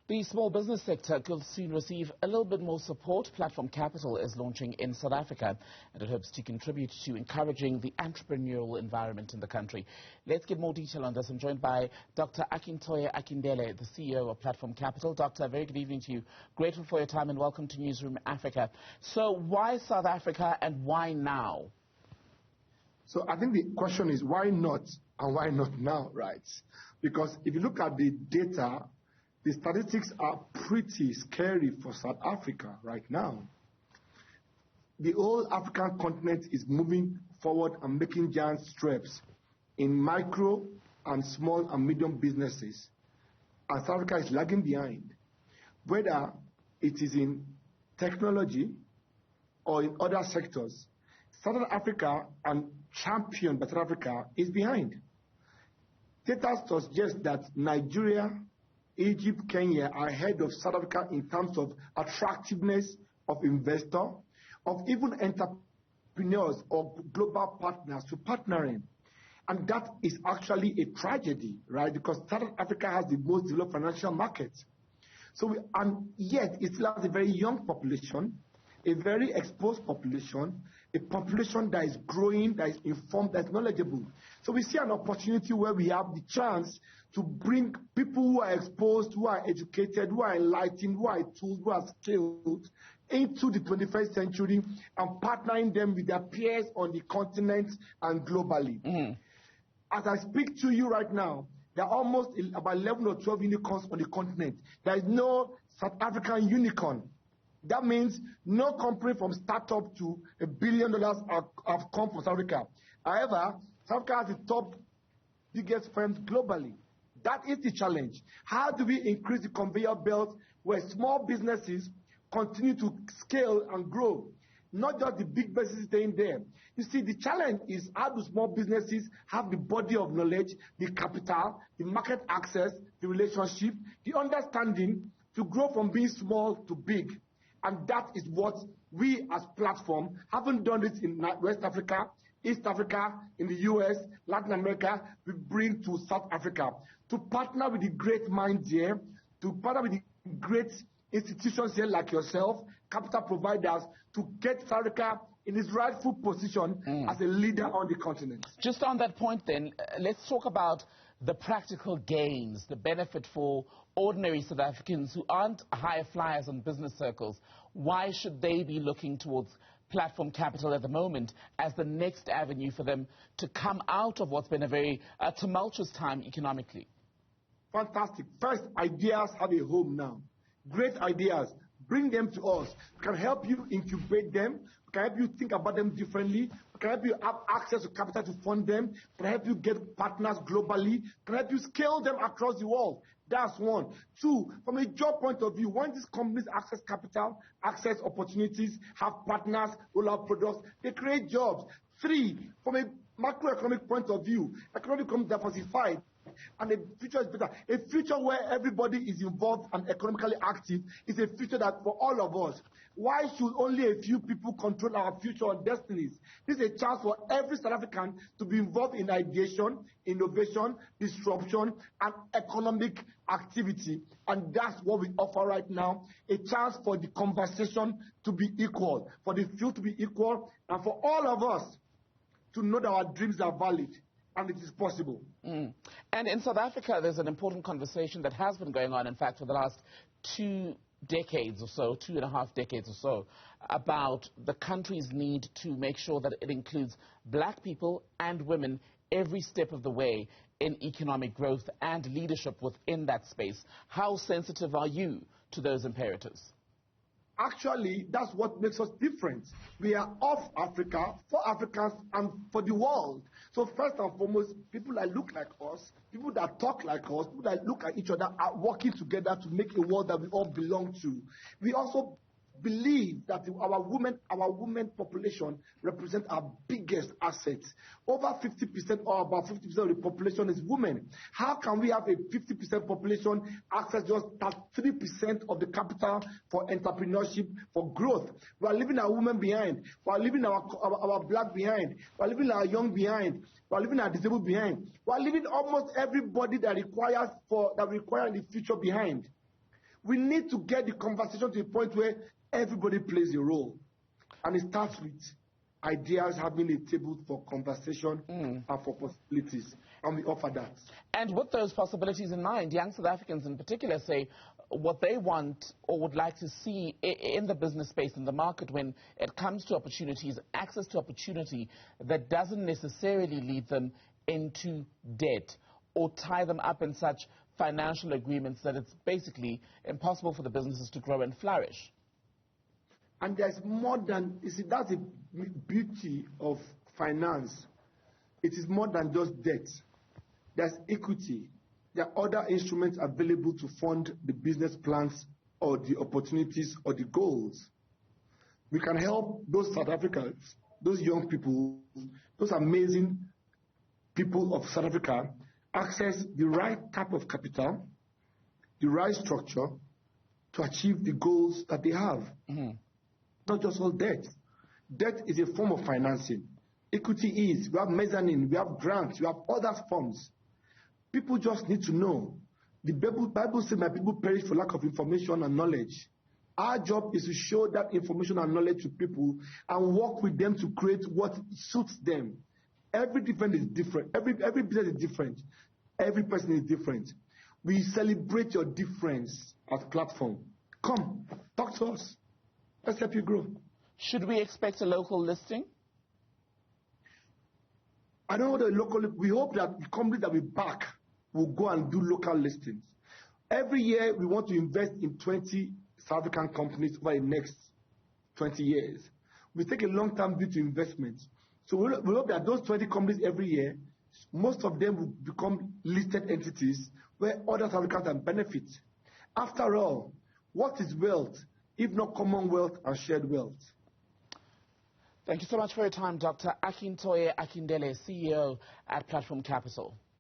The small business sector could soon receive a little bit more support. Platform Capital is launching in South Africa, and it hopes to contribute to encouraging the entrepreneurial environment in the country. Let's get more detail on this. I'm joined by Dr. Akintoye Akindele, the CEO of Platform Capital. Doctor, very good evening to you. Grateful for your time and welcome to Newzroom Afrika. So why South Africa and why now? So I think the question is why not and why not now, right? Because if you look at the data, the statistics are pretty scary for South Africa right now. The whole African continent is moving forward and making giant strides in micro and small and medium businesses. And South Africa is lagging behind, whether it is in technology or in other sectors. Southern Africa and champion by South Africa is behind. Data suggests that Nigeria, Egypt, Kenya are ahead of South Africa in terms of attractiveness of investor, of even entrepreneurs or global partners to partnering. And that is actually a tragedy, right? Because South Africa has the most developed financial market. And yet it still has a very young population, a very exposed population, a population that is growing, that is informed, that is knowledgeable. So we see an opportunity where we have the chance to bring people who are exposed, who are educated, who are enlightened, who are tools, who are skilled into the 21st century and partnering them with their peers on the continent and globally. As I speak to you right now, there are almost about 11 or 12 unicorns on the continent. There is no South African unicorn. That means no company from startup to $1 billion have come from South Africa. However, South Africa has the top biggest firms globally. That is the challenge. How do we increase the conveyor belt where small businesses continue to scale and grow? Not just the big businesses staying there. You see, the challenge is how do small businesses have the body of knowledge, the capital, the market access, the relationship, the understanding to grow from being small to big. And that is what we as Platform haven't done it in West Africa, East Africa, in the US, Latin America, we bring to South Africa to partner with the great minds here, to partner with the great institutions here like yourself, capital providers, to get South Africa in its rightful position as a leader on the continent. Just on that point then, let's talk about the practical gains, the benefit for ordinary South Africans who aren't high flyers in business circles. Why should they be looking towards Platform Capital at the moment as the next avenue for them to come out of what's been a very tumultuous time economically? Fantastic. First, ideas have a home now. Great ideas. Bring them to us. We can help you incubate them. We can help you think about them differently. We can help you have access to capital to fund them. We can help you get partners globally. We can help you scale them across the world. That's one. Two, from a job point of view, once these companies access capital, access opportunities, have partners, roll out products, they create jobs. Three, from a macroeconomic point of view, economy becomes diversified. And the future is better. A future where everybody is involved and economically active is a future that for all of us. Why should only a few people control our future and destinies? This is a chance for every South African to be involved in ideation, innovation, disruption, and economic activity. And that's what we offer right now. A chance for the conversation to be equal, for the field to be equal, and for all of us to know that our dreams are valid. And it is possible. And in South Africa, there's an important conversation that has been going on, in fact, for the last 2 decades or so, 2.5 decades or so, about the country's need to make sure that it includes black people and women every step of the way in economic growth and leadership within that space. How sensitive are you to those imperatives? Actually, that's what makes us different. We are of Africa, for Africans, and for the world. So first and foremost, people that look like us, people that talk like us, people that look at each other are working together to make a world that we all belong to. We also believe that our women population represent our biggest assets. Over 50% or about 50% of the population is women. How can we have a 50% population access just 3% of the capital for entrepreneurship, for growth? We are leaving our women behind. We are leaving our black behind. We are leaving our young behind. We are leaving our disabled behind. We are leaving almost everybody that require in the future behind. We need to get the conversation to the point where everybody plays a role. And it starts with ideas, having a table for conversation and for possibilities. And we offer that. And with those possibilities in mind, young South Africans in particular say what they want or would like to see in the business space, in the market, when it comes to opportunities, access to opportunity that doesn't necessarily lead them into debt or tie them up in such financial agreements that it's basically impossible for the businesses to grow and flourish. And there's more than, you see, that's the beauty of finance. It is more than just debt. There's equity. There are other instruments available to fund the business plans or the opportunities or the goals. We can help those South Africans, those young people, those amazing people of South Africa access the right type of capital, the right structure to achieve the goals that they have. Not just all debt. Debt is a form of financing. Equity is. We have mezzanine, we have grants, we have other forms. People just need to know. The Bible says, my people perish for lack of information and knowledge. Our job is to show that information and knowledge to people and work with them to create what suits them. Every different is different. Every business is different. Every person is different. We celebrate your difference as Platform. Come, talk to us. Let's help you grow. Should we expect a local listing? I don't know the local. We hope that the companies that we back will go and do local listings. Every year, we want to invest in 20 South African companies over the next 20 years. We take a long-term view to investment. So we hope that those 20 companies every year, most of them will become listed entities where other South Africans can benefit. After all, what is wealth if not commonwealth and shared wealth? Thank you so much for your time, Dr. Akintoye Akindele, CEO at Platform Capital.